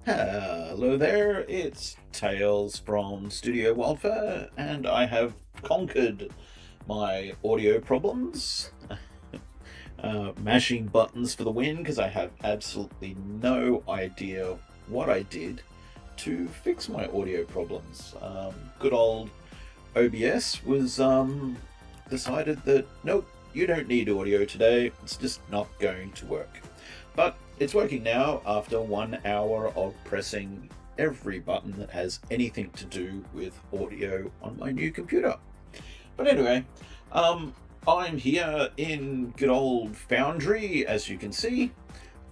Hello there, it's Tailz from Studio WyldFurr, and I have conquered my audio problems. Mashing buttons for the win, because I have absolutely no idea what I did to fix my audio problems. Good old OBS was decided that, nope, you don't need audio today, it's just not going to work. But it's working now after 1 hour of pressing every button that has anything to do with audio on my new computer. But anyway, I'm here in good old Foundry, as you can see.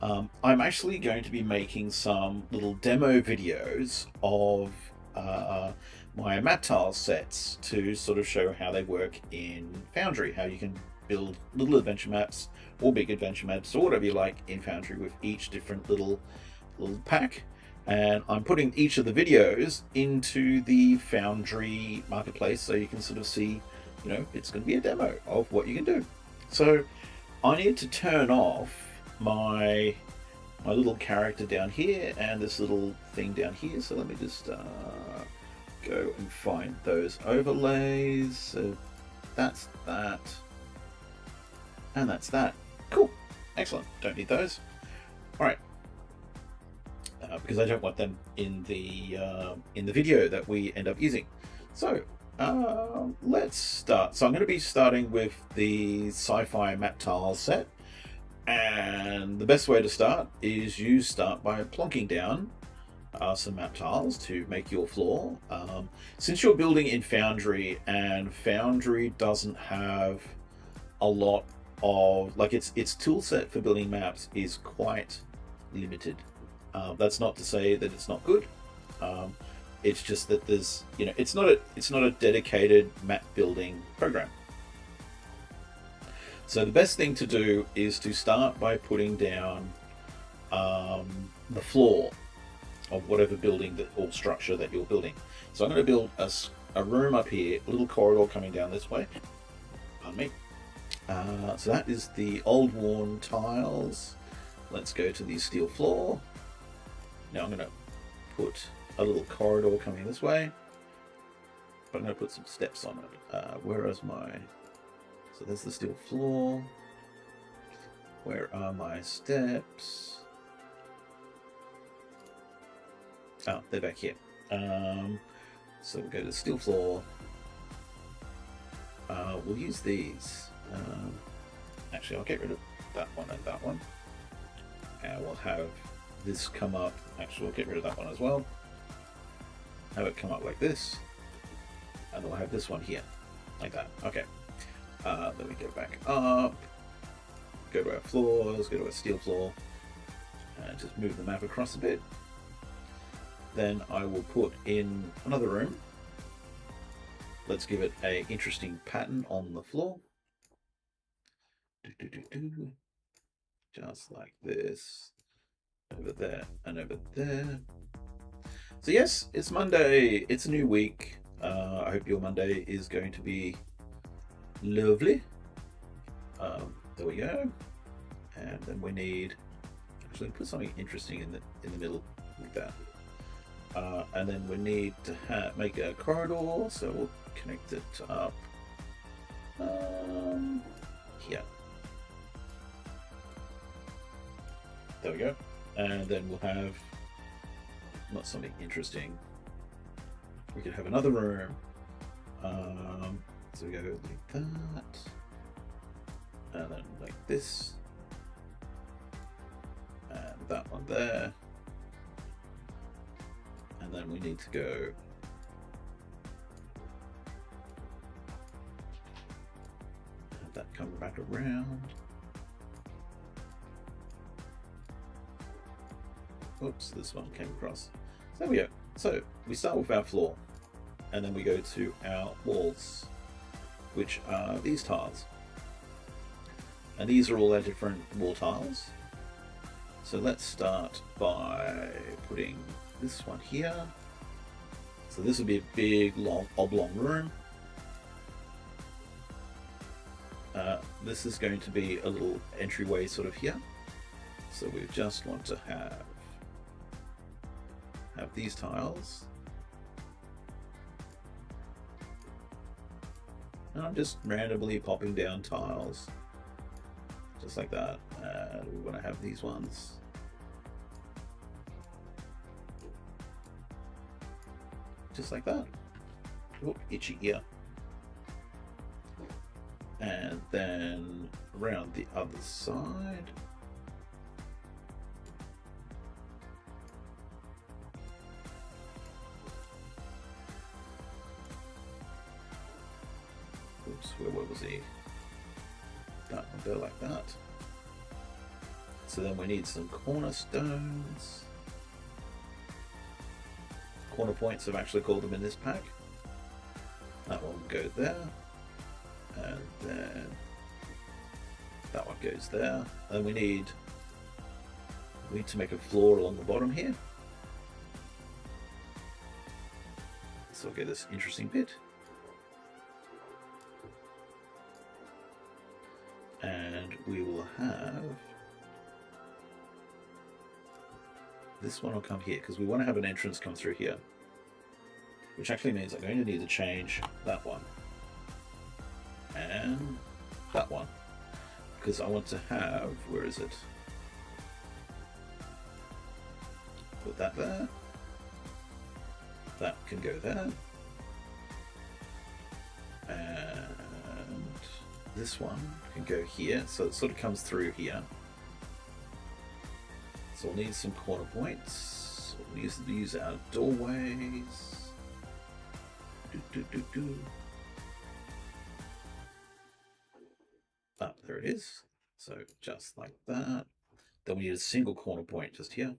I'm actually going to be making some little demo videos of my map tiles sets to sort of show how they work in Foundry, how you can build little adventure maps or big adventure maps or whatever you like in Foundry with each different little pack. And I'm putting each of the videos into the Foundry Marketplace so you can sort of see, you know, it's going to be a demo of what you can do. So I need to turn off my little character down here and this little thing down here. So let me just go and find those overlays. So that's that. And that's that. Cool. Excellent. Don't need those. All right. Because I don't want them in the video that we end up using. So let's start. So I'm going to be starting with the Sci-fi Map Tiles set. And the best way to start is you start by plonking down some map tiles to make your floor. Since you're building in Foundry, and Foundry doesn't have a lot of, like, its tool set for building maps is quite limited. That's not to say that it's not good. It's just that there's, you know, it's not a dedicated map building program. So the best thing to do is to start by putting down the floor of whatever building or structure that you're building. So I'm going to build a room up here, a little corridor coming down this way. Pardon me. So that is the old worn tiles. Let's go to the steel floor. Now I'm going to put a little corridor coming this way. But I'm going to put some steps on it. Where is my... So there's the steel floor. Where are my steps? Oh, they're back here. So we'll go to the steel floor. We'll use these. Actually, I'll get rid of that one and that one. And we'll have this come up. Actually, we'll get rid of that one as well. Have it come up like this. And we'll have this one here. Like that. Okay. Then we go back up. Go to our floors. Go to our steel floor. And just move the map across a bit. Then I will put in another room. Let's give it an interesting pattern on the floor. Just like this. Over there and over there. So yes, it's Monday. It's a new week. I hope your Monday is going to be lovely. There we go. And then we need... Actually, put something interesting in the middle like that. And then we need to make a corridor, so we'll connect it up here. There we go. And then we'll have not something interesting. We could have another room. So we go like that, and then like this, and that one there. And then we need to go have that come back around. Oops, this one came across. So there we go. So we start with our floor, and then we go to our walls, which are these tiles. And these are all our different wall tiles. So let's start by putting this one here. So this will be a big, long, oblong room. This is going to be a little entryway sort of here. So we just want to have have these tiles. And I'm just randomly popping down tiles. Just like that. And we want to have these ones. Just like that. Oh, itchy ear. And then around the other side. Oops, where was he? That will go like that. So then we need some cornerstones. Corner points, I've actually called them in this pack. That one will go there. And then that one goes there. And we need to make a floor along the bottom here. So we'll get this interesting bit. And we will have this one will come here because we want to have an entrance come through here, which actually means I'm going to need to change that one and that one because I want to have, where is it? Put that there. That can go there. And this one can go here, so it sort of comes through here. So we'll need some corner points. We'll use our doorways. Ah, there it is. So just like that. Then we need a single corner point just here,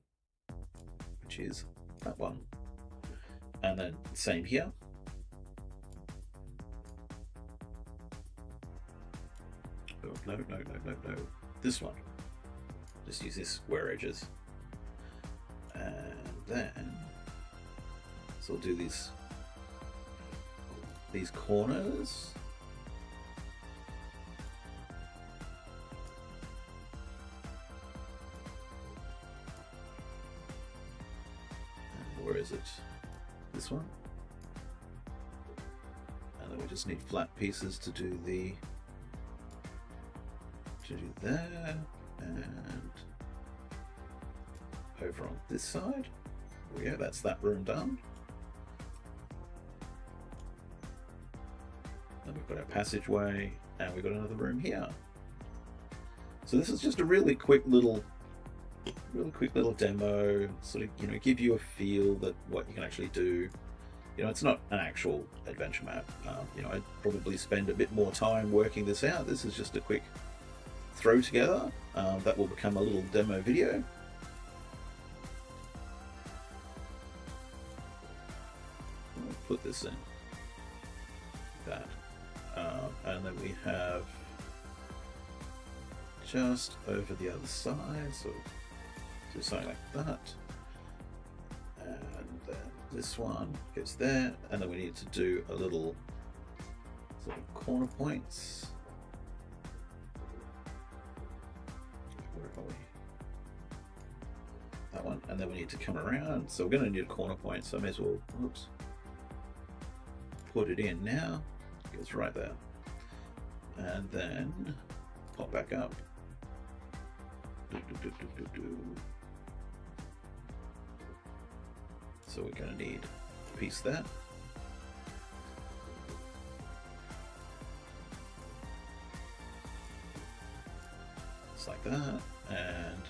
which is that one. And then same here. Oh, no. This one. Just use this square edges. And then, so we'll do these corners. And where is it? This one. And then we just need flat pieces to do there. And over on this side, there we go, that's that room done. Then we've got our passageway, and we've got another room here. So this is just a really quick little demo, sort of, give you a feel that what you can actually do. It's not an actual adventure map. I'd probably spend a bit more time working this out. This is just a quick throw together that will become a little demo video. I'll put this in that, and then we have just over the other side, so do something like that, and then this one goes there, and then we need to do a little sort of corner points. That one, and then we need to come around, so we're going to need a corner point, so I may as well put it in now. It goes right there, and then pop back up. So we're going to need a piece there. Just like that, and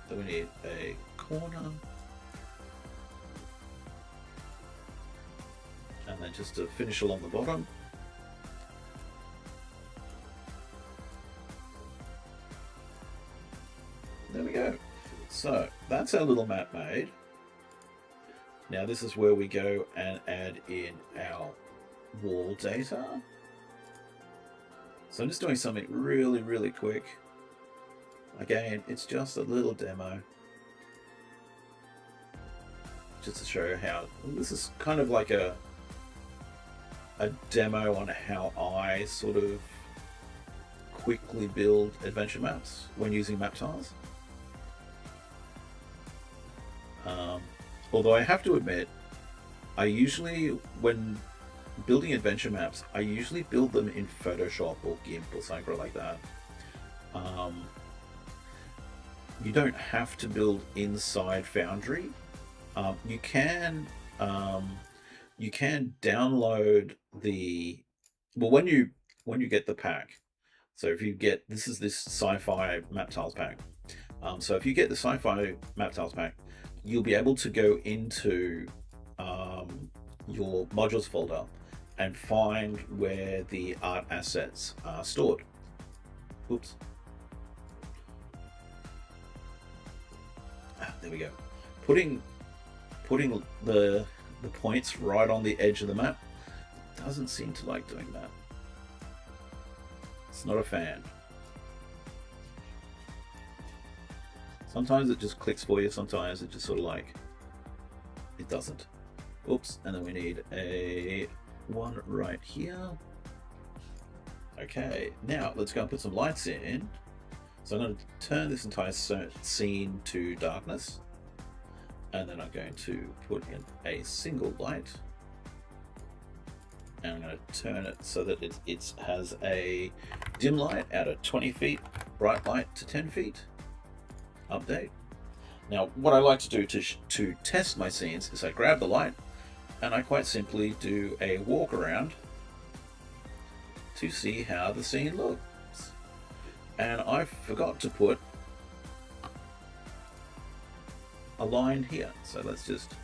then we need a corner, and then just to finish along the bottom. There we go. So that's our little map made. Now this is where we go and add in our wall data. So I'm just doing something really, really quick. Again, it's just a little demo. Just to show you how, this is kind of like a demo on how I sort of quickly build adventure maps when using map tiles. Although I have to admit, I usually, when building adventure maps, I usually build them in Photoshop or GIMP or something like that. You don't have to build inside Foundry. You can download the, well, when you get the pack. So if you get, this Sci-fi Map Tiles pack. So if you get the Sci-fi Map Tiles pack, you'll be able to go into your modules folder and find where the art assets are stored. Oops. There we go. Putting the points right on the edge of the map doesn't seem to like doing that. It's not a fan. Sometimes it just clicks for you, sometimes it just sort of like, it doesn't. Oops, and then we need a one right here. Okay, now let's go and put some lights in. So I'm going to turn this entire scene to darkness. And then I'm going to put in a single light. And I'm going to turn it so that it has a dim light out at 20 feet, bright light to 10 feet. Update. Now, what I like to do to test my scenes is I grab the light and I quite simply do a walk around to see how the scene looks. And I forgot to put a line here, so let's just,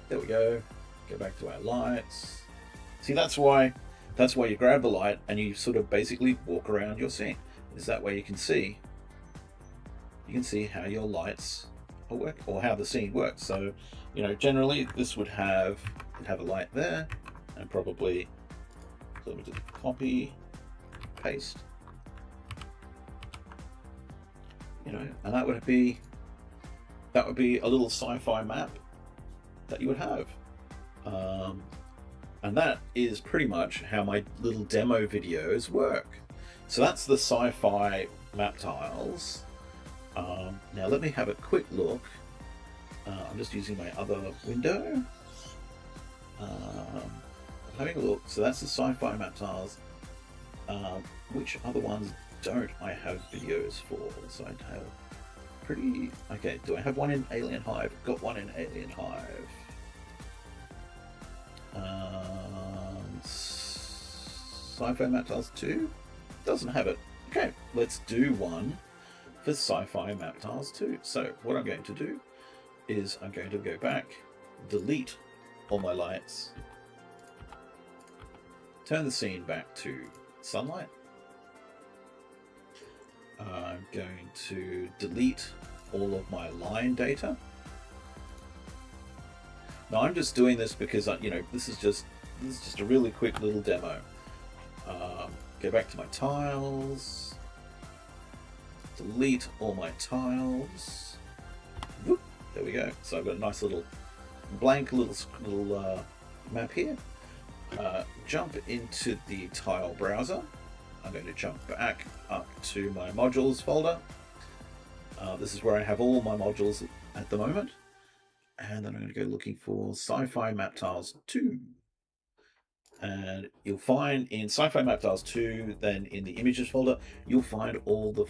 there we go. Go back to our lights. See, that's why you grab the light and you sort of basically walk around your scene. Is that way you can see how your lights work, or how the scene works. So, you know, generally this would have a light there, and probably, so let me just copy, paste, you know, and that would be a little sci-fi map that you would have. And that is pretty much how my little demo videos work. So that's the Sci-fi Map Tiles. Now let me have a quick look. I'm just using my other window. Having a look. So that's the Sci-fi Map Tiles. Which other ones don't I have videos for? So I have pretty... Okay, do I have one in Alien Hive? Got one in Alien Hive. Sci-fi Map Tiles II? Doesn't have it. Okay, let's do one for Sci-fi Map Tiles II. So what I'm going to do is I'm going to go back, delete all my lights, turn the scene back to sunlight. I'm going to delete all of my line data. Now I'm just doing this because you know, this is just a really quick little demo. Go back to my tiles, delete all my tiles. Whoop, there we go. So I've got a nice little blank little map here. Jump into the tile browser. I'm going to jump back up to my modules folder. This is where I have all my modules at the moment. And then I'm going to go looking for Sci-fi Map Tiles 2. And you'll find in Sci-fi Map Tiles 2, then in the images folder, you'll find all the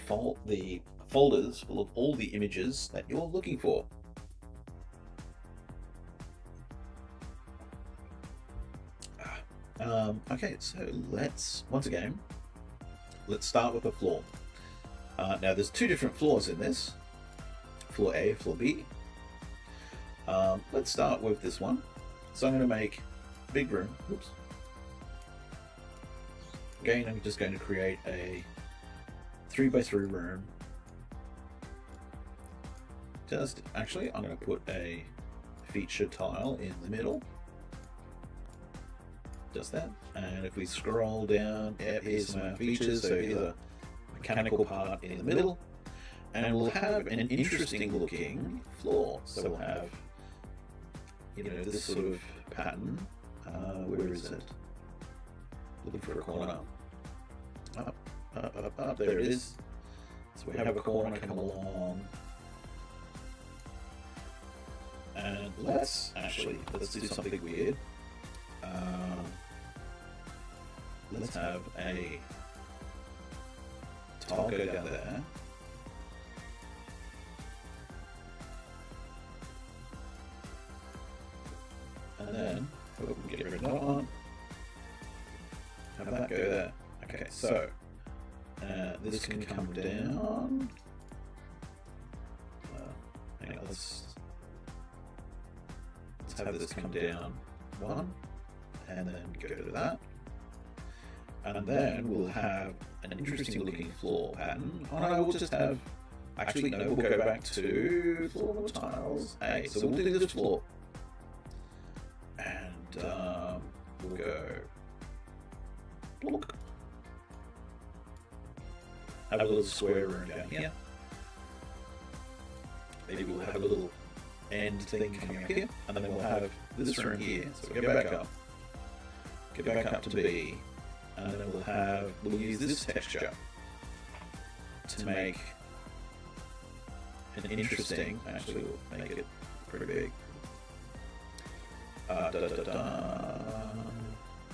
folders full of all the images that you're looking for. Okay, so let's start with a floor. Now there's two different floors in this. Floor A, floor B. Let's start with this one. So I'm going to make a big room. Oops. Again, I'm just going to create a 3x3 room. Actually, I'm going to put a feature tile in the middle. Just that. And if we scroll down, here's some features. So here's a mechanical part in the middle. And we'll have an interesting looking floor. So we'll have, you know, this sort of pattern. Where is it? looking for a corner. Up, there it is. So we have a corner come along. And let's do something weird. Let's have a tile go down there. And then we'll get rid of that one. Have that go there. Okay, so this can come down. Hang on, let's have this come down one, and then go to that. And then we'll have an interesting looking floor pattern. Oh no, we'll just have, actually no, we'll go back to floor tiles A. So we'll do this floor. And we'll go, look. Have a little square room down here. Maybe we'll have a little end thing coming up here, and then we'll have this room here. So we'll go back up. Go back up to B. And then we'll use this texture to make an interesting, actually we'll make it pretty big.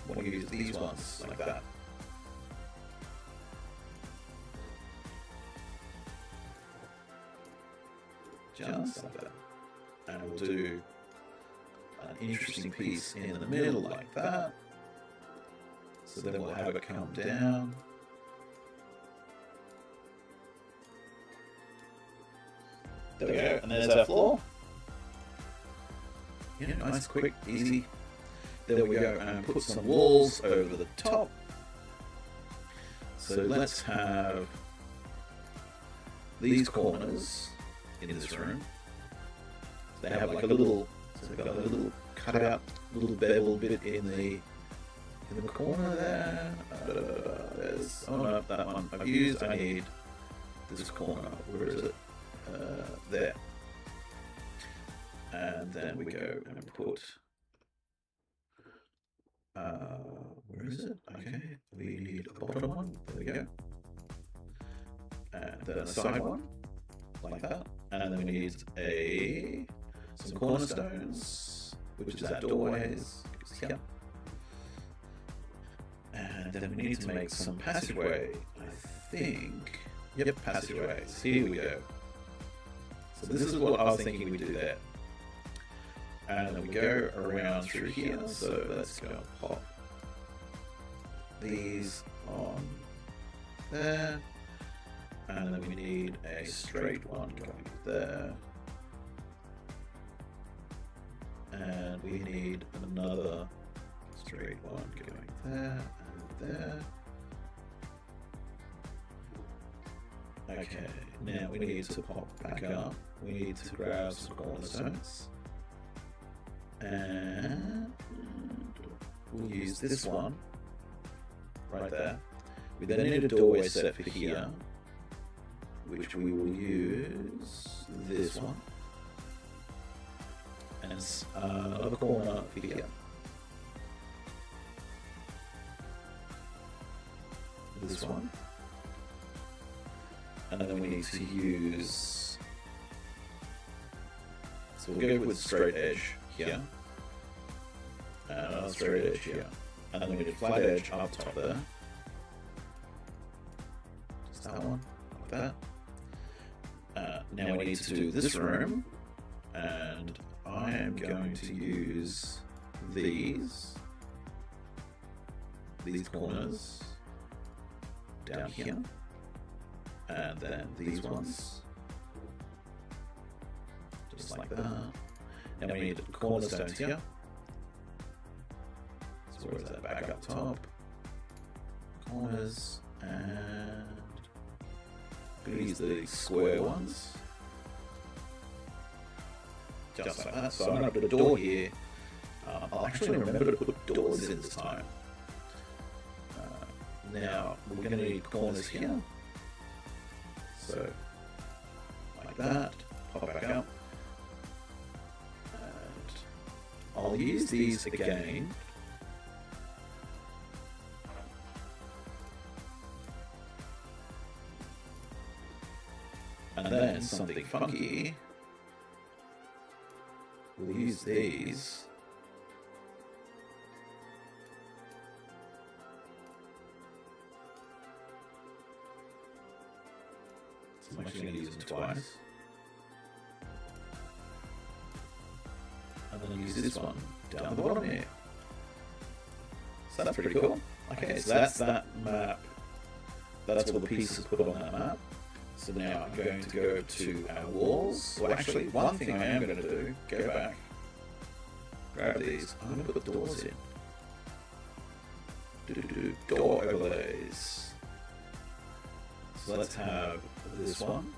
We'll use these ones like that. Just like that. And we'll do an interesting piece in the middle like that. So then we'll have it come down. There we go, and there's our floor. Yeah, nice, quick, easy. There we go, and put some walls over the top. So let's have these corners in this room. They have like a little, so they've got a little cutout, little bevel bit in the corner there. There's, oh no, that one I've used. I need this corner. Where is it? There. And then we go and put. Where is it? Okay, we need a bottom one. There we go. And then a side one, like that. And then we need some cornerstones, which is our doorways. Yeah. And then we need to make some passageway, I think. Yep, passageways. Here we go. So this is what I was thinking we do there. And then we go around through here. So let's go pop these on there. And then we need a straight one going there. And we need another straight one going there. There. Okay, now we need to pop back up. We need to grab some cornerstones. And we'll use this one right there. We then need a doorway set for here, which we will use this one. And another corner for here. This one, and then we need to use, so we'll go with straight edge here, and another straight edge here, and then we need a flat edge up top there, just that one, like that. Now we need to do this room, and I am going to use these corners down here, and then these ones, just like that. Now we need cornerstones here. So where's that? Back up top, corners, and I'm gonna use the square ones, just like that. So I'm gonna put a door here. I'll actually remember to put doors in this time. Now we're going to need corners here, so like that, pop back up, and I'll use these again And then something funky. We'll use these. So I'm actually going to use them twice. And then use this one down the bottom here. So that's pretty cool. Okay, so that's that map. That's all the pieces put on that map. So now I'm going to go to our walls. Well, actually, one thing I am going to do, go back, grab these. I'm going to put the doors in. Door overlays. So let's have this one.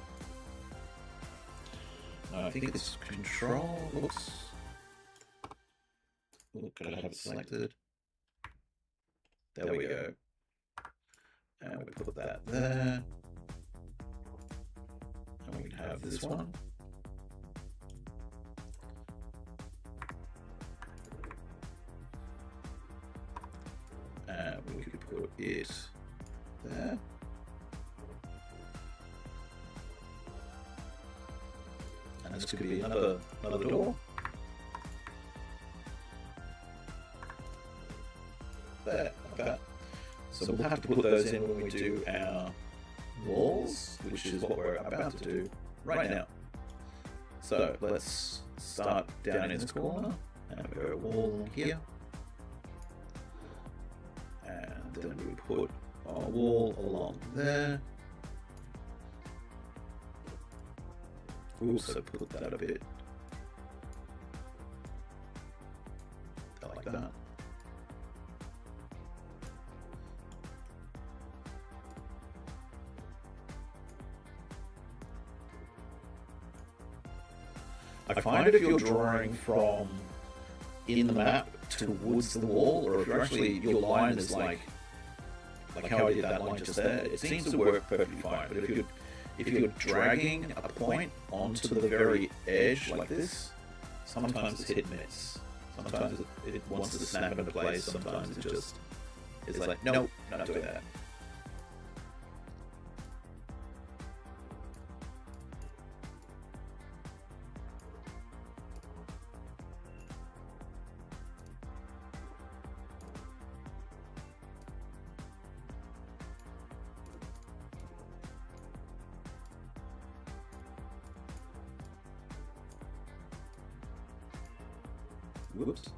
I think it's control. Oops. Look, could I have it selected? There we go. And we put that there. And we can have this one. And we could put it there. And this could be another door. There, like that. So we'll have to put those in when we do our walls, which is what we're about to do right now. So let's start down in this corner and we go wall here. And then we put our wall along there. We also put that a bit like that. I find if you're drawing from in the map towards the wall, or if you're actually, your line is like how I did that line just there, it seems to work perfectly fine. But if you're dragging a point onto the very edge like this, sometimes it's hit and miss. Sometimes it wants to snap into place, sometimes it just is like, nope, not doing that. Whoops.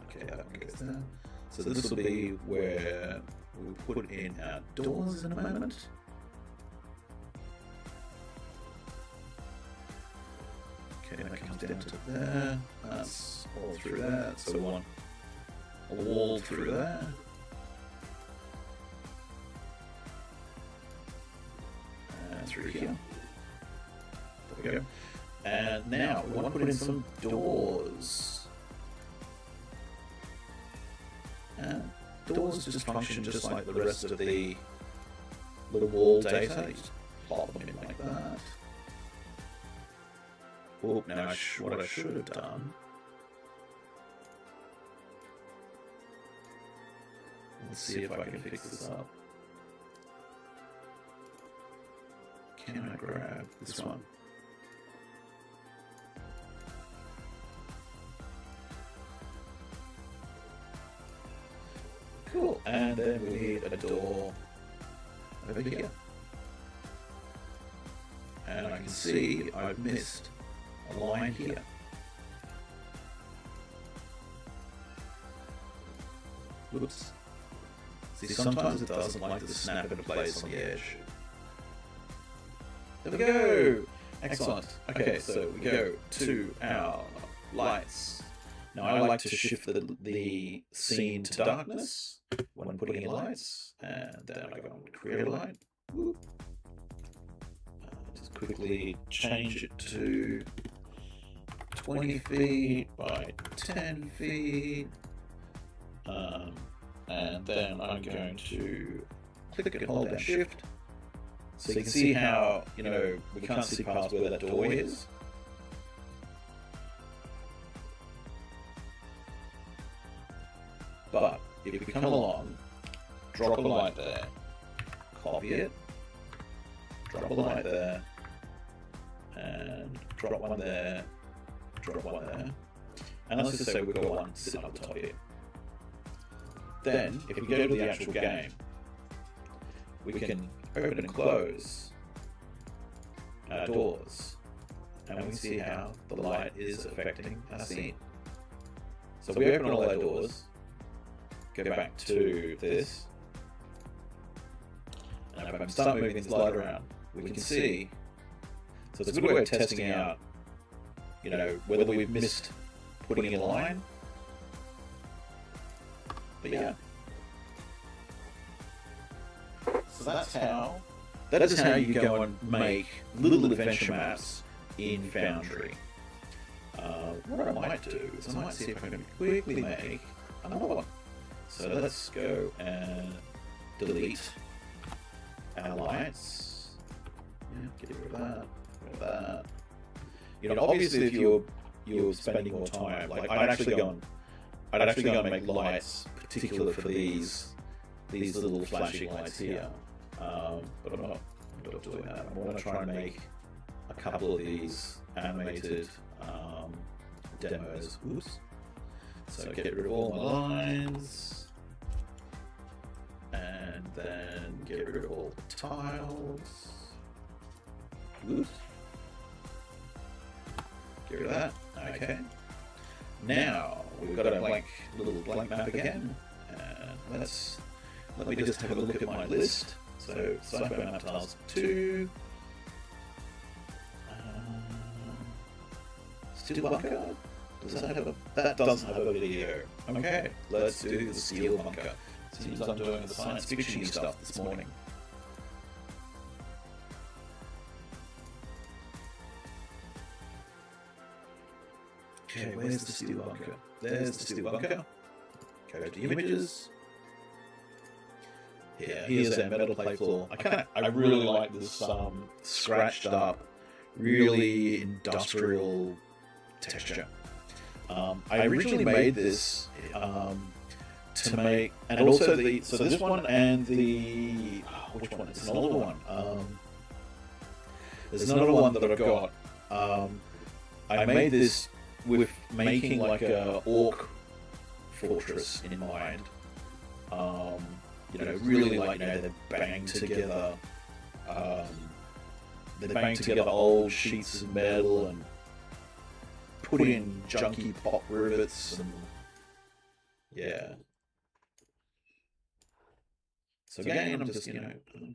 Okay, that one goes there. So this will be where we'll put in our doors in a moment. Okay, that comes down to there. That's all through that. So we want a wall through there. And through here. There we go. And now we want to put in some doors. And doors just function just like the rest of the wall data. You just pop them in like that. Oh, now what I should have done. Let's see if I can fix this up. Can I grab this one? Cool, and then we need a door over here. And I can see I've missed a line here. Whoops. See, sometimes it doesn't like to snap into place on the edge. There we go! Excellent. Okay, so we go to our lights. Now I like to shift the scene to darkness when putting in lights, and then I go and create a light. Just quickly change it to 20 feet by 10 feet. And then I'm going to click and hold down shift. So you can see how, we can't see past where that door is. But if you come along, drop a light there, copy it, drop a light there, drop one there, drop one there. And let's just say we've got one sitting up the top here. Then, if we go to the actual game, we can open and close our doors, and we can see how the light is affecting our scene. So if we open all our doors, go back to this, and if I start moving this light around, we can see. So it's a good way of testing out, you know, whether we've missed putting in a line. But yeah. So that is how you go and make little adventure maps in Foundry. What I might do is I might see if I can quickly make another one. So let's go and delete our lights. Yeah, get rid of that. Get rid of that. You know, obviously, if you're spending more time, like I'd actually go and make lights particular for these little flashing lights here. But I'm not doing that. I'm going to try and make a couple of these animated demos. Oops. So get rid of all my lines, and then get rid of all the tiles. Oops. Get rid of that. Okay. Now we've got a little blank map again. And let me just have a look at my list. So Sci-fi Map Tiles II. Steel bunker. That doesn't have a video. Okay, let's do the steel bunker. Seems I'm doing the science fiction stuff this morning. Okay, where's the steel bunker? There's the steel bunker. Go to images. Yeah, here's our metal plate floor. I really like this scratched up, really industrial texture. I originally made this to make, and also so this one and the which one? It's another one. There's another one that I've got. I made this with making like a orc fortress in mind. You know, really like, you know, they bang together. They bang together old sheets of metal and put in junky pop rivets and yeah. So again, I'm just, you know,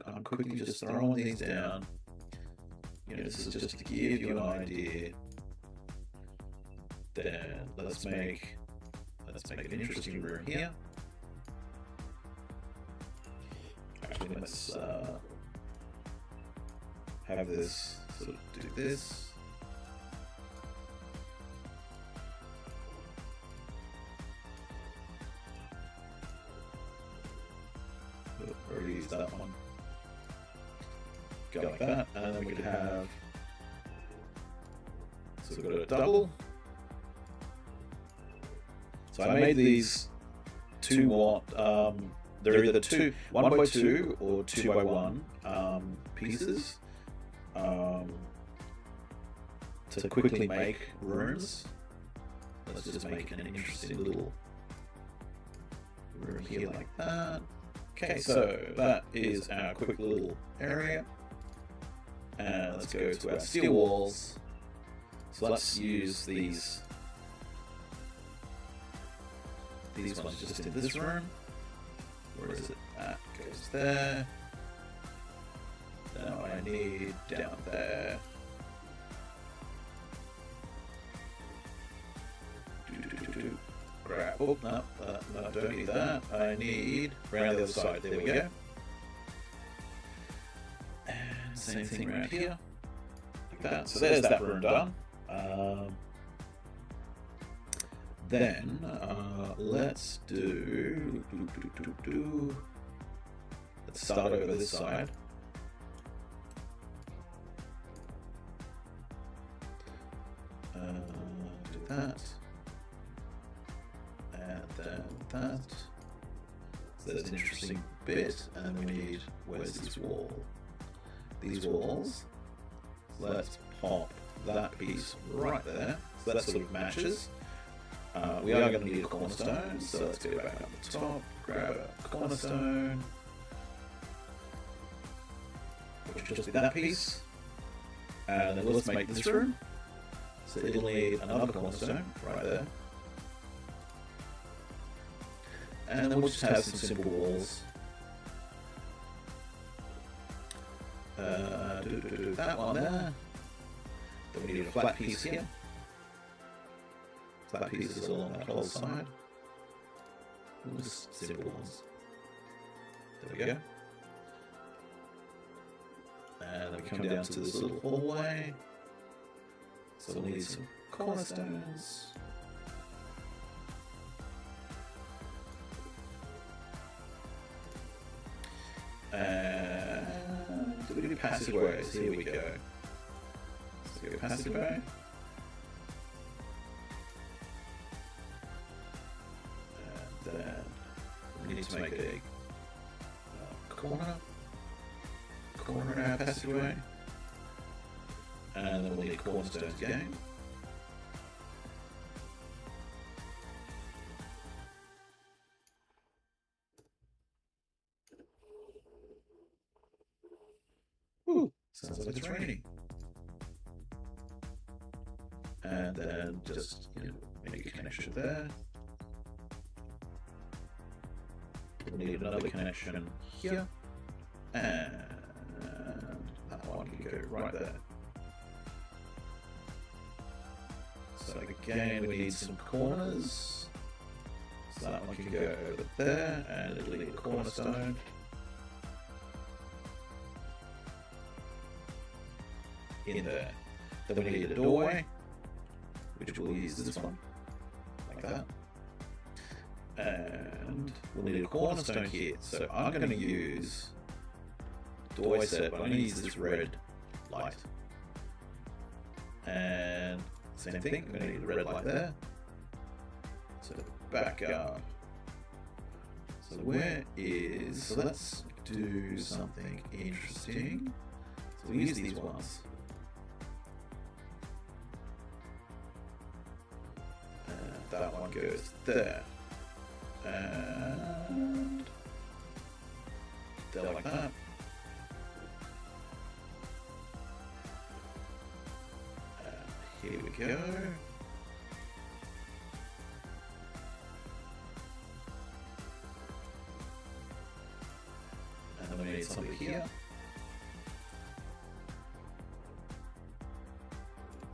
I'm quickly just throwing these down. You know, this is just to give you an idea. Then let's make an interesting room here. Actually, let's have this sort of do this. Already used that one. Go like that, and then we could have. So we've got a double. So I made these 2 watt. They're either 1 by 2 or 2 by 1 pieces to quickly make rooms. Let's just make an interesting little room here like that. Okay, so that is our quick little area. And let's go to our steel walls. So let's use these ones just in this room. Where is it? That goes there. Now I need down there. Grab. Oh, no, don't need that. I need around the other side. There we go. And same thing around here. Like that. So there's that room done. Then let's do. Let's start over this side. Do that, and then that. So there's an interesting bit, and we need. Where's this wall? These walls. Let's pop that piece right there. So that sort of matches. We are going to need a cornerstone, so let's go back up the top, grab a cornerstone, which will just be that piece, and then let's make this room. So it'll need another cornerstone right there. And then we'll just have some simple walls. That one there. Then we need a flat piece here. Flat pieces along that whole side. Just simple ones. There we go. And then we come down to this little hallway. So we'll need some cornerstones. And do we do passageways? Here we go. Let's go passageway. And then we need to make a corner in our passageway. And then we'll need cornerstones again. Ooh, sounds like it's raining. And then just make a connection there. We'll need another connection here. And that one can go right there. So again, we need some corners. So that one can go over there, and it'll need a cornerstone. In there. Then we need a doorway, which we'll use this one, like that. And we'll need a cornerstone here. So I'm going to use doorway set, but I'm going to use this red light. And same thing, I'm going to need a red light there. So back up. So so let's do something interesting. So we'll use these ones. And that one goes there. And there like that. Here we go. And then we need something here.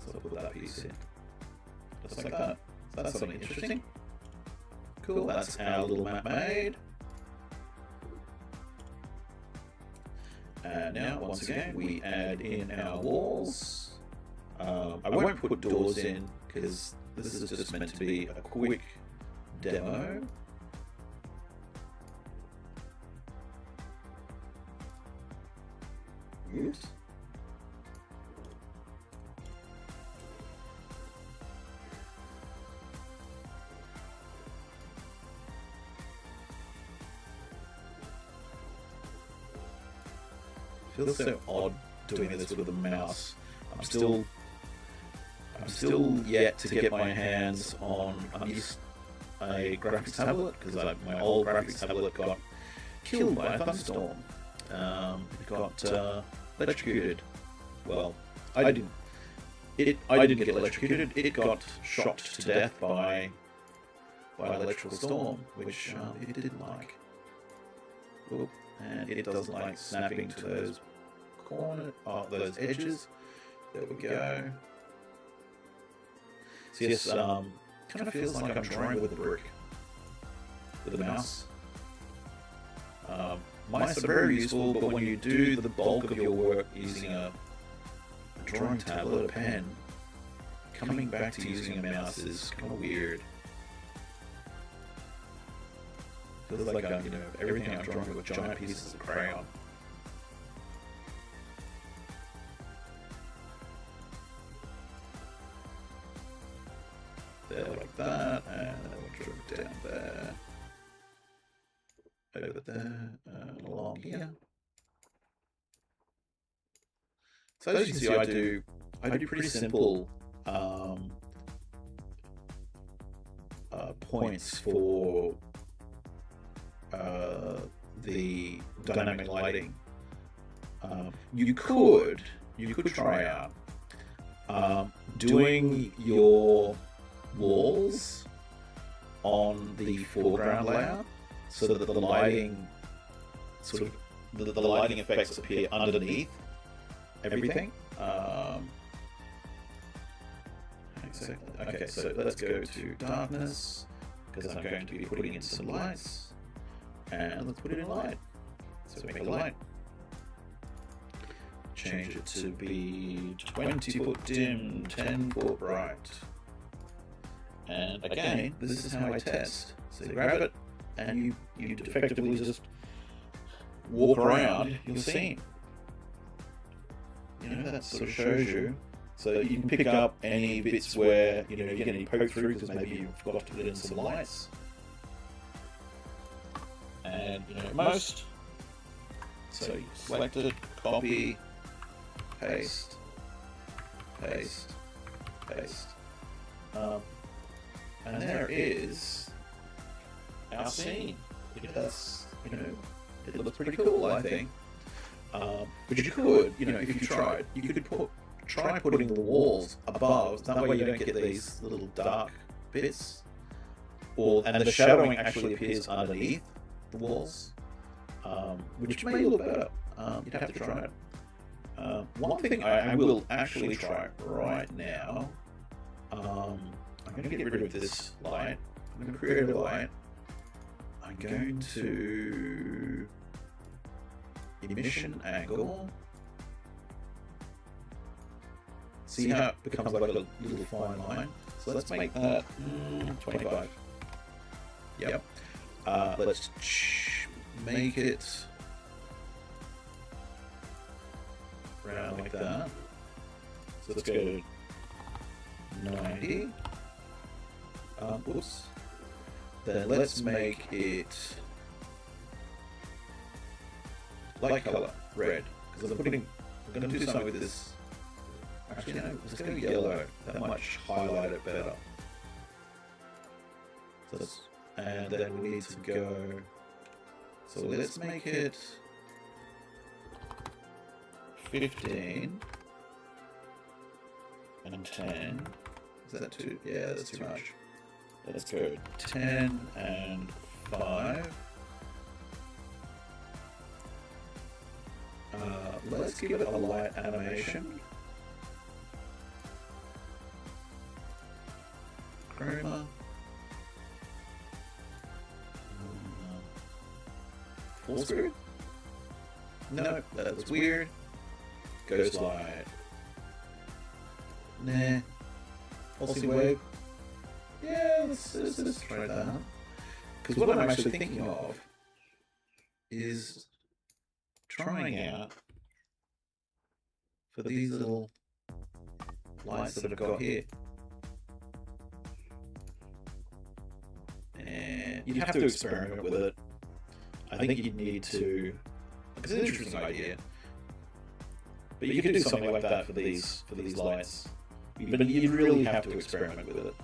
So I'll put that piece in. Just like that. So that's something interesting. Cool, that's our little map made. And now, once again, we add in our walls. I won't put doors in because this is just meant to be a quick demo. Oops. Feels so odd doing this with a mouse. I'm still yet to get my hands on a graphics tablet because my old graphics tablet got killed by a thunderstorm. It got electrocuted. Well, I didn't get electrocuted. It got shocked to death by an electrical storm, which it didn't like. Oop, and it doesn't like snapping to those those edges. There we go. So yes, kind of feels like I'm drawing with a brick, with a mouse. Mice are very useful, but when you do the bulk of your work using a drawing tablet, a pen, coming back to using a mouse is kind of weird. Feels like everything I'm drawing with giant pieces of crayon. There like that, and then we'll draw it down there, over there, and along here. So as you can see, I do I do pretty simple points for the dynamic lighting. You could try out doing your walls on the foreground layer so that the lighting sort of the lighting effects appear underneath everything. Exactly. Okay, so let's go to darkness because I'm going to be putting in some lights, and let's put it in light. So make a light. Change it to be 20 foot dim, 10 foot bright. And again, this is how I test. So you grab it and you effectively just walk around your scene. You know, that sort of shows you. So you can pick up any bits where, you know, you're getting poked through because maybe you forgot to put in some lights. And, you know, most. So you select it, copy, paste, paste, paste. And there is our scene. That's, you know, it looks pretty cool, I think. But you could, you know, if you tried, you could try putting the walls above. That way you don't get these little dark bits. And the shadowing actually appears underneath the walls, which may look better. You'd have to try it. One thing I will actually try right now, I'm going to get rid of this light. I'm going to create a light. I'm going to emission angle. See how it becomes like a little fine line? So let's make that 25. Yep. Let's make it around like that. So let's go to 90. Whoops. Then let's make it light color, red. Because I'm going to do something with this. Actually, no, let's go yellow. That might highlight it better. So and then we need to go. So let's make it 15 and 10. Is that too? Yeah, that's too much. Let's go 10 and 5. Let's give it a light animation. Chroma. Full screen? No, that was weird. Ghost light. Nah. Pulsing wave. Yeah, let's try that. Because what I'm actually thinking of is trying out for these little lights that I've got here. And you have to experiment with it. I think you need to. It's an interesting idea, but you can do something like that for these lights. But you really have to experiment with it.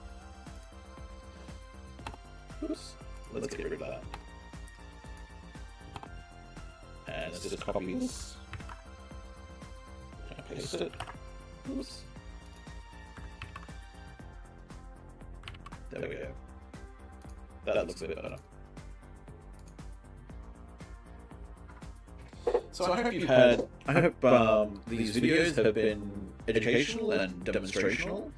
Oops. Let's get rid of that. And let's just copy this and paste it. Oops. There we go. That looks a bit better. So I hope these videos have been educational and demonstrational.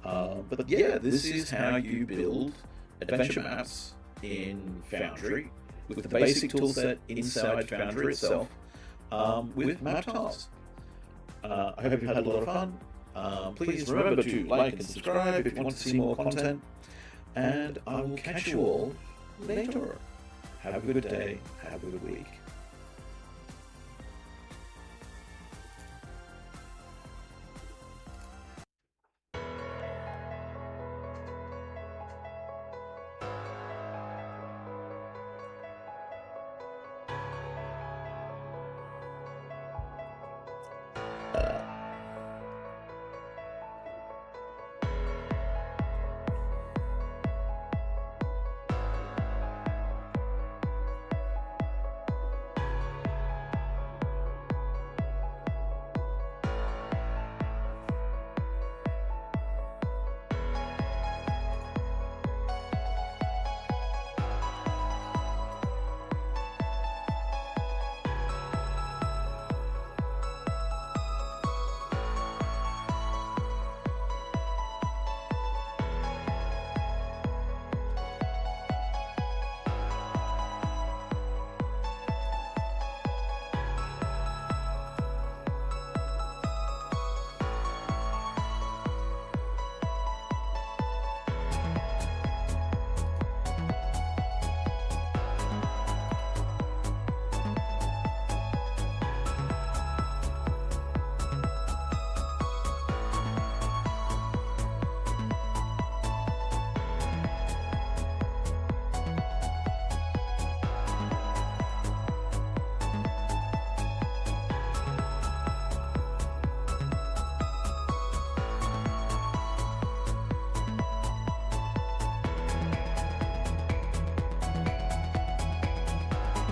But yeah, this is how you build adventure maps in Foundry with the basic toolset inside Foundry itself with map tiles. I hope you've had a lot of fun. Please remember to like and subscribe if you want to see more content. And I will catch you all later. Have a good day. Have a good week.